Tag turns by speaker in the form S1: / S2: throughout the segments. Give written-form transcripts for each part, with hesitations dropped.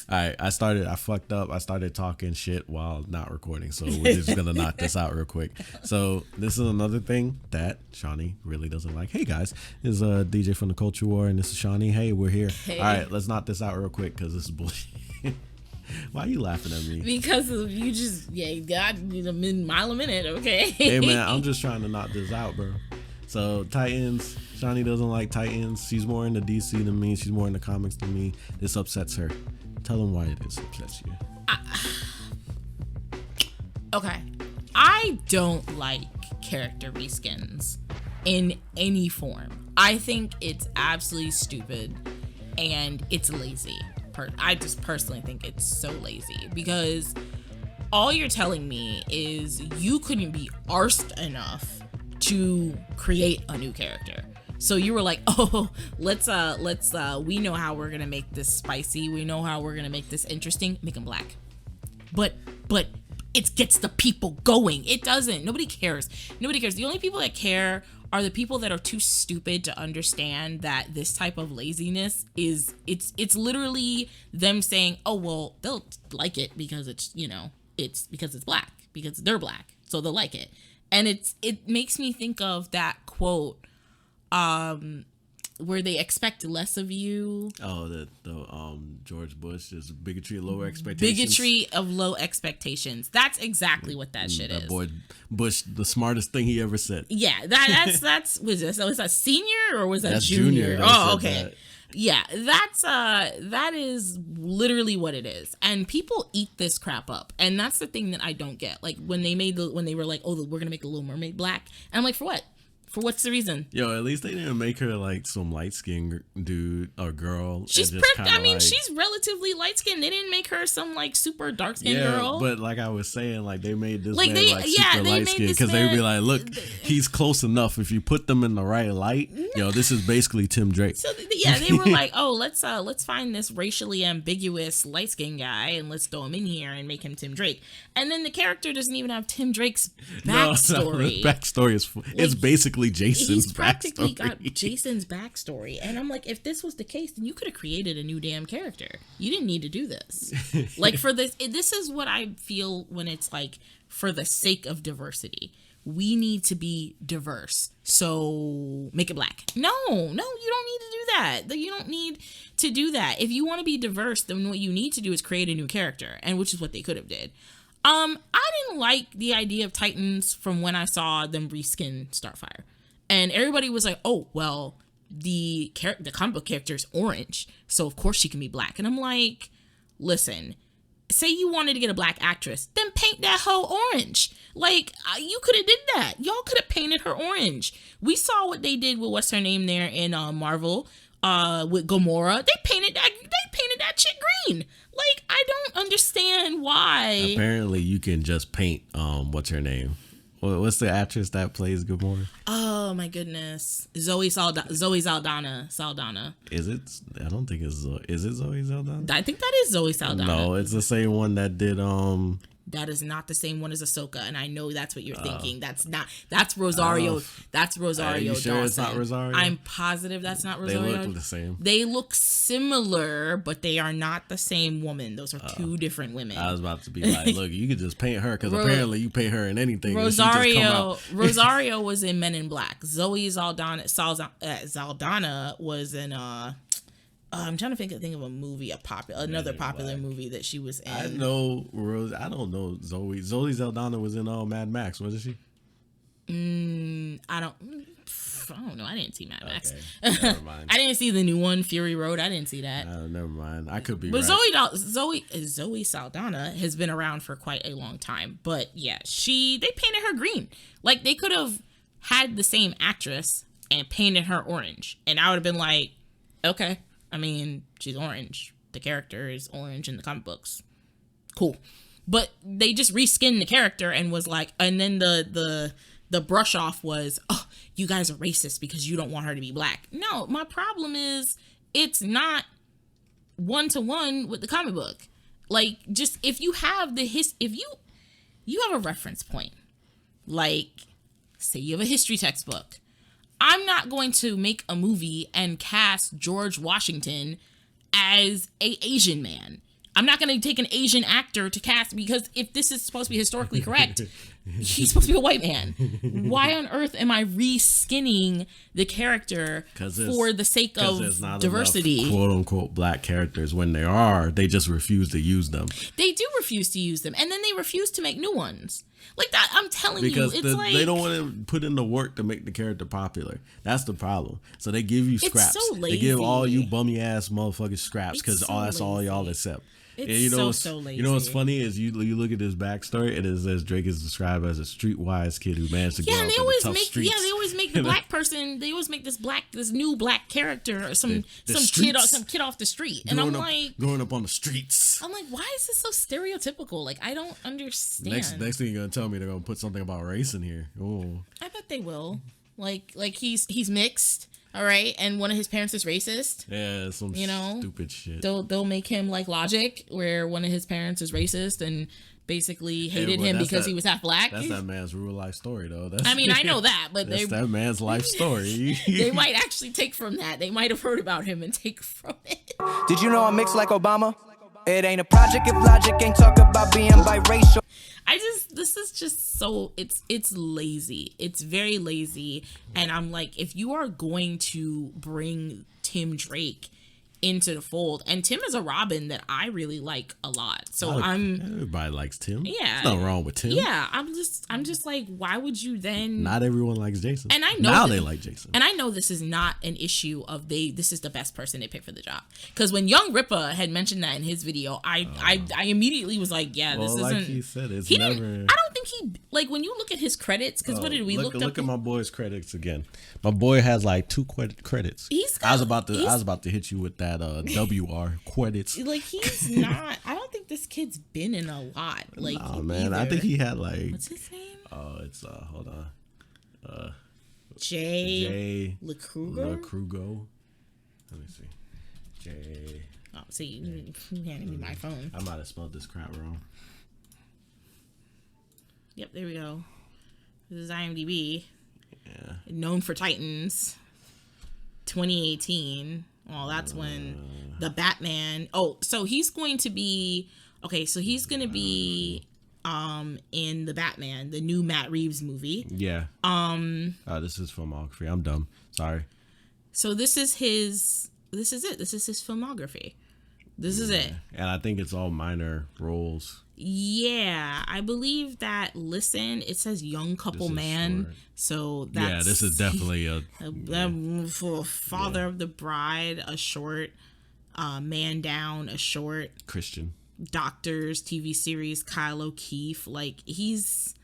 S1: All right, I fucked up. I started talking shit while not recording, so we're just gonna knock this out real quick. So this is another thing that Shawni really doesn't like. Hey guys, this is DJ from the Culture War, and this is Shawni. Hey, we're here.
S2: Hey.
S1: All right, let's knock this out real quick because this is bullshit. Why are you laughing at me?
S2: Because of you God, a mile a minute, okay?
S1: Hey man, I'm just trying to knock this out, bro. So Titans, Shawni doesn't like Titans. She's more into DC than me. She's more into comics than me. This upsets her. Tell them why it upsets you.
S2: Okay. I don't like character reskins in any form. I think it's absolutely stupid and it's lazy. I just personally think it's so lazy because all you're telling me is you couldn't be arsed enough to create a new character. So you were like, oh, let's we know how we're gonna make this spicy. We know how we're gonna make this interesting. Make him black. But it gets the people going. It doesn't. Nobody cares. Nobody cares. The only people that care are the people that are too stupid to understand that this type of laziness is it's literally them saying, oh well, they'll like it because it's because it's black, because they're black, so they'll like it. And it makes me think of that quote where they expect less of you.
S1: Oh, the George Bush is bigotry of lower expectations.
S2: Bigotry of low expectations. That's exactly what that shit is.
S1: That boy Bush, the smartest thing he ever said.
S2: Yeah, that's was this? Was that senior or was that
S1: that's
S2: junior? Oh, okay.
S1: That.
S2: Yeah, that is literally what it is, and people eat this crap up, and that's the thing that I don't get. Like when they were like, oh, we're gonna make the Little Mermaid black, and I'm like, for what? For what's the reason?
S1: Yo, at least they didn't make her like some light-skinned dude or girl.
S2: She's she's relatively light-skinned. They didn't make her some like super dark-skinned girl.
S1: But like I was saying, like they made this man
S2: they
S1: super light-skinned because they would be like, look, he's close enough. If you put them in the right light, this is basically Tim Drake.
S2: So yeah, they were like, oh, let's find this racially ambiguous light-skinned guy and let's throw him in here and make him Tim Drake. And then the character doesn't even have Tim Drake's backstory.
S1: No, backstory is it's basically Jason's
S2: he's practically
S1: backstory.
S2: got Jason's backstory, and I'm like, if this was the case, then you could have created a new damn character. You didn't need to do this. Like for this is what I feel when it's like for the sake of diversity. We need to be diverse, so make it black. No, you don't need to do that. You don't need to do that. If you want to be diverse, then what you need to do is create a new character, and which is what they could have did. I didn't like the idea of Titans from when I saw them reskin Starfire. And everybody was like, oh, well, the comic book character is orange, so of course she can be black. And I'm like, listen, say you wanted to get a black actress, then paint that hoe orange. Like, you could have did that. Y'all could have painted her orange. We saw what they did with what's her name there in Marvel with Gamora. They painted that chick green. Like, I don't understand why.
S1: Apparently, you can just paint what's her name? What's the actress that plays Gamora?
S2: Oh my goodness, Zoe Saldana.
S1: Is it? I don't think it's. Is it Zoe Saldana?
S2: I think that is Zoe Saldana.
S1: No, it's the same one that did.
S2: That is not the same one as Ahsoka, and I know that's what you're thinking. That's Rosario. That's Rosario.
S1: Are you sure
S2: Dawson.
S1: it's not Rosario?
S2: I'm positive that's not Rosario.
S1: They look the same.
S2: They look similar, but they are not the same woman. Those are two different women.
S1: I was about to be like, look, you could just paint her because apparently you paint her in anything.
S2: Rosario was in Men in Black. Zoe Saldana was in I'm trying to think of a movie, another popular movie that she was in.
S1: I don't know Zoe. Zoe Saldana was in Mad Max, wasn't she?
S2: I don't know. I didn't see Mad Max.
S1: Okay. Never mind.
S2: I didn't see the new one, Fury Road. I didn't see that.
S1: Never mind. I could be
S2: but
S1: right.
S2: Zoe Saldana has been around for quite a long time. But yeah, they painted her green. Like they could have had the same actress and painted her orange, and I would have been like, okay. I mean, she's orange. The character is orange in the comic books. Cool. But they just reskinned the character and was like, and then the brush off was, oh, you guys are racist because you don't want her to be black. No, my problem is it's not 1-to-1 with the comic book. Like, just if you have if you have a reference point, like, say you have a history textbook, I'm not going to make a movie and cast George Washington as a Asian man. I'm not going to take an Asian actor to cast, because if this is supposed to be historically correct, he's supposed to be a white man. Why on earth am I re-skinning the character for the sake of diversity?
S1: Quote unquote black characters. When there are, they just refuse to use them.
S2: They do refuse to use them, and then they refuse to make new ones. Like that, I'm telling you, it's like
S1: they don't want to put in the work to make the character popular. That's the problem. So they give you scraps.
S2: So lazy.
S1: They give all you bummy ass motherfuckers scraps because that's all y'all accept.
S2: It's so lazy.
S1: You know what's funny is you look at his backstory and it says Drake is described as a streetwise kid who managed to grow up in the tough streets.
S2: Yeah, they always make the black person. They always make this new black character or some kid off the street, and I'm like,
S1: growing up on the streets.
S2: I'm like, why is this so stereotypical? Like, I don't understand.
S1: Next thing you're gonna tell me they're gonna put something about race in here. Oh,
S2: I bet they will. Like he's mixed. All right, and one of his parents is racist.
S1: Yeah, some stupid shit.
S2: They'll make him like Logic, where one of his parents is racist and basically hated him because he was half black.
S1: That's that man's real life story, though.
S2: I know that, but
S1: that's that man's life story.
S2: They might actually take from that. They might have heard about him and take from it.
S3: Did you know I'm mixed like Obama? It ain't a project if Logic ain't talk about being biracial.
S2: This is just so, it's lazy. It's very lazy. And I'm like, if you are going to bring Tim Drake into the fold, and Tim is a Robin that I really like a lot. So
S1: everybody likes Tim.
S2: Yeah.
S1: There's nothing wrong with Tim.
S2: Yeah. I'm just like, why would you then?
S1: Not everyone likes Jason.
S2: And I know
S1: now they like Jason.
S2: And I know this is not an issue of this is the best person they picked for the job. Because when Young Rippa had mentioned that in his video, I immediately was like, yeah, this isn't.
S1: Like he said, I don't
S2: think he, like, when you look at his credits, because what did we look up?
S1: Look at my boy's credits again. My boy has like 2 credits. I was about to hit you with that WR credits.
S2: Like, he's not. I don't think this kid's been in a lot. Like,
S1: oh man, I think he had like.
S2: What's his name?
S1: Oh, it's hold on.
S2: Jay Lycurgo.
S1: Let me see. Jay.
S2: Oh, see, you handed me my phone.
S1: I might have spelled this crap wrong.
S2: Yep, there we go. This is IMDb.
S1: Yeah.
S2: Known for Titans. 2018. Well, that's when the Batman. Oh, so he's going to be. Okay, so he's going to be in the Batman, the new Matt Reeves movie.
S1: Yeah. This is filmography. I'm dumb. Sorry.
S2: So this is it. This is his filmography. This is it.
S1: And I think it's all minor roles.
S2: Yeah, I believe that. Listen, it says young couple man. Short. So that's,
S1: this is definitely a
S2: father of the bride, a short, man down, a short,
S1: Christian,
S2: Doctors TV series, Kyle O'Keefe. Like, he's.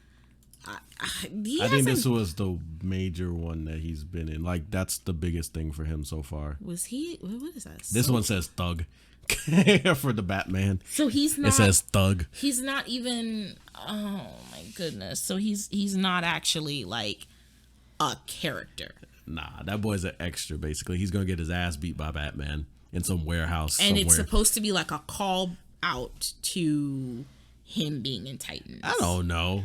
S1: I think this was the major one that he's been in. Like, that's the biggest thing for him so far.
S2: Was he? What is that?
S1: This one says Thug. For the Batman.
S2: So he's not.
S1: It says Thug.
S2: He's not even. Oh my goodness. So he's not actually like a character.
S1: Nah, that boy's an extra. Basically, he's gonna get his ass beat by Batman in some warehouse.
S2: And
S1: somewhere.
S2: It's supposed to be like a call out to him being in Titans.
S1: I don't know.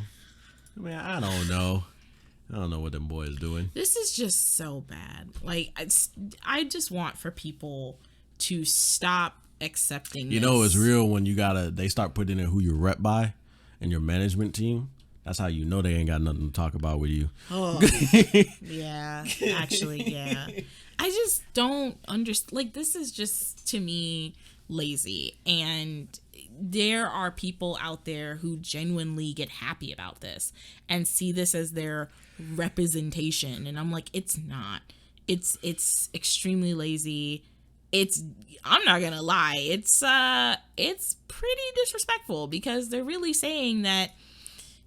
S1: I don't know. I don't know what them boys doing.
S2: This is just so bad. Like, I just want for people to stop accepting
S1: this. It's real when they start putting in who you rep by and your management team. That's how you know they ain't got nothing to talk about with you.
S2: Oh, yeah. Actually, yeah. I just don't understand. Like, this is just, to me, lazy. And there are people out there who genuinely get happy about this and see this as their representation. And I'm like, it's not. It's extremely lazy. I'm not gonna lie, it's pretty disrespectful, because they're really saying that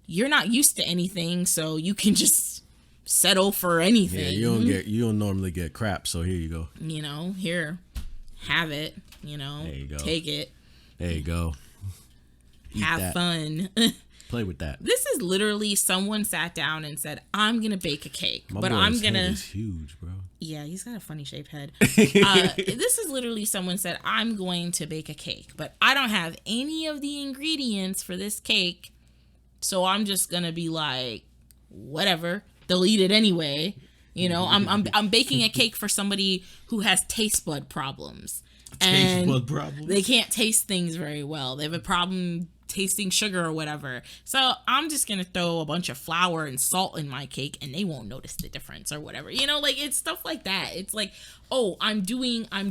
S2: you're not used to anything, so you can just settle for anything.
S1: Yeah, you don't normally get crap, so here you go.
S2: Here, have it. There
S1: you go.
S2: Take it.
S1: There you go.
S2: Have fun.
S1: Play with that.
S2: This is literally someone sat down and said, "I'm gonna bake a cake, but I'm gonna."
S1: Head is huge, bro.
S2: Yeah, he's got a funny shaped head. This is literally someone said, "I'm going to bake a cake, but I don't have any of the ingredients for this cake, so I'm just gonna be like, whatever. They'll eat it anyway. I'm baking a cake for somebody who has taste bud problems." and
S1: bud problems.
S2: they can't taste things very well. They have a problem tasting sugar or whatever. So I'm just gonna throw a bunch of flour and salt in my cake and they won't notice the difference or whatever. You know, like it's stuff like that. It's like, oh, I'm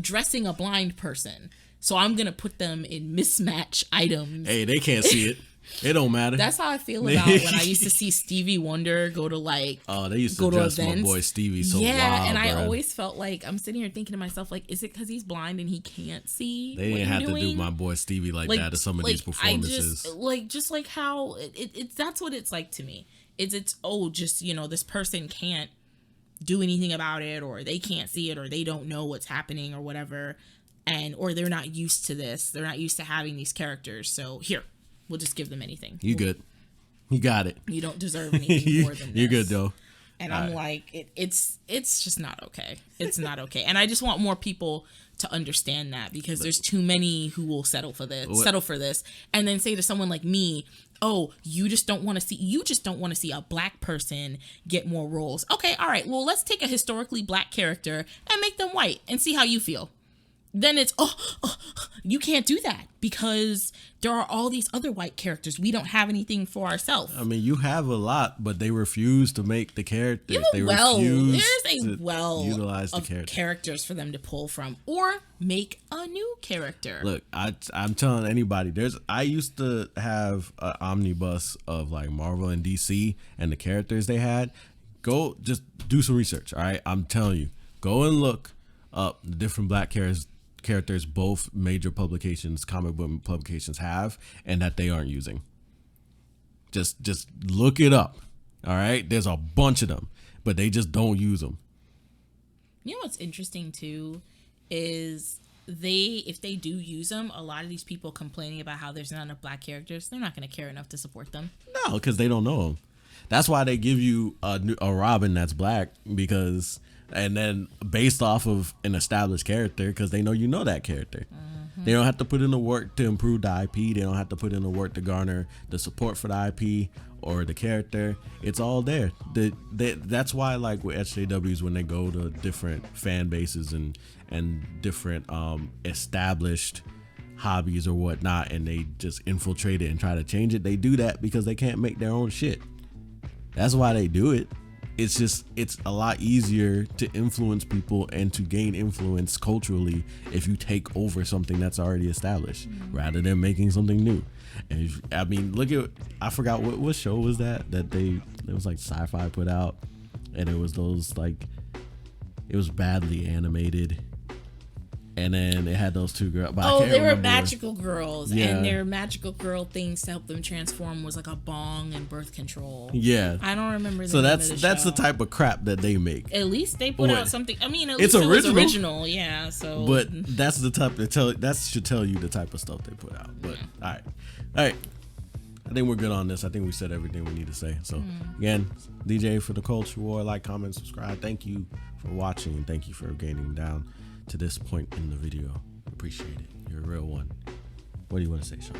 S2: dressing a blind person, so I'm gonna put them in mismatch items.
S1: Hey, they can't see it. It don't matter.
S2: That's how I feel about when I used to see Stevie Wonder go to like
S1: they used to dress my boy Stevie so wild,
S2: and I
S1: bro.
S2: always felt like I'm sitting here thinking to myself, like, is it because he's blind and he can't see?
S1: They didn't have to do my boy Stevie like that at some of these performances.
S2: Just like how it's that's what it's like to me. It's just, you know, this person can't do anything about it, or they can't see it, or they don't know what's happening or whatever, or they're not used to this. They're not used to having these characters. So here, we'll just give them anything.
S1: You good. You got it.
S2: You don't deserve anything more than this.
S1: You're good, though.
S2: And I'm like, it's just not okay. It's not okay. And I just want more people to understand that, because there's too many who will settle for this and then say to someone like me, oh, you just don't want to see a black person get more roles. Okay, all right. Well, let's take a historically black character and make them white and see how you feel. Then it's, you can't do that because there are all these other white characters. We don't have anything for ourselves.
S1: I mean, you have a lot, but they refuse to make the characters. They
S2: refuse to
S1: utilize the
S2: characters for them to pull from, or make a new character.
S1: Look, I'm telling anybody, I used to have an omnibus of like Marvel and DC and the characters they had. Go just do some research, all right? I'm telling you, go and look up the different black characters both major publications, comic book publications have, and that they aren't using. Just look it up. All right, there's a bunch of them, but they just don't use them.
S2: You know what's interesting too is if they do use them, a lot of these people complaining about how there's not enough black characters, they're not going to care enough to support them.
S1: No, because they don't know them. That's why they give you a Robin that's black, and then based off of an established character, because they know you know that character. Mm-hmm. They don't have to put in the work to improve the IP. They don't have to put in the work to garner the support for the IP or the character. It's all there. That's why, like with SJWs, when they go to different fan bases and different established hobbies or whatnot, and they just infiltrate it and try to change it, they do that because they can't make their own shit. That's why they do it. It's a lot easier to influence people and to gain influence culturally if you take over something that's already established, rather than making something new. And I mean, I forgot what show was that it was like Sci-Fi put out, and it was those like, it was badly animated. And then they had those two girls.
S2: They were magical girls. Yeah. And their magical girl things to help them transform was like a bong and birth control.
S1: Yeah.
S2: I don't remember the
S1: name
S2: of
S1: the show. That's the type of crap that they make.
S2: At least they put out something. I mean, at
S1: least
S2: it was original. Yeah. So.
S1: But that's the type that should tell you the type of stuff they put out. But all right. I think we're good on this. I think we said everything we need to say. So again, DJ for the Culture War. Like, comment, subscribe. Thank you for watching, and thank you for getting down to this point in the video. Appreciate it. You're a real one. What do you want to say, Sean?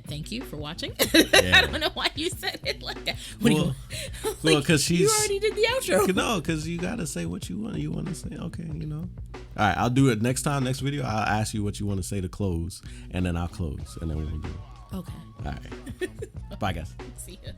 S2: Thank you for watching.
S1: Yeah.
S2: I don't know why you said it like that.
S1: Well, because
S2: you already did the outro.
S1: No, because you gotta say what you want. You want to say, okay, All right, I'll do it next video. I'll ask you what you want to say to close, and then I'll close, and then we'll do it.
S2: Okay.
S1: All right. Bye, guys.
S2: See ya.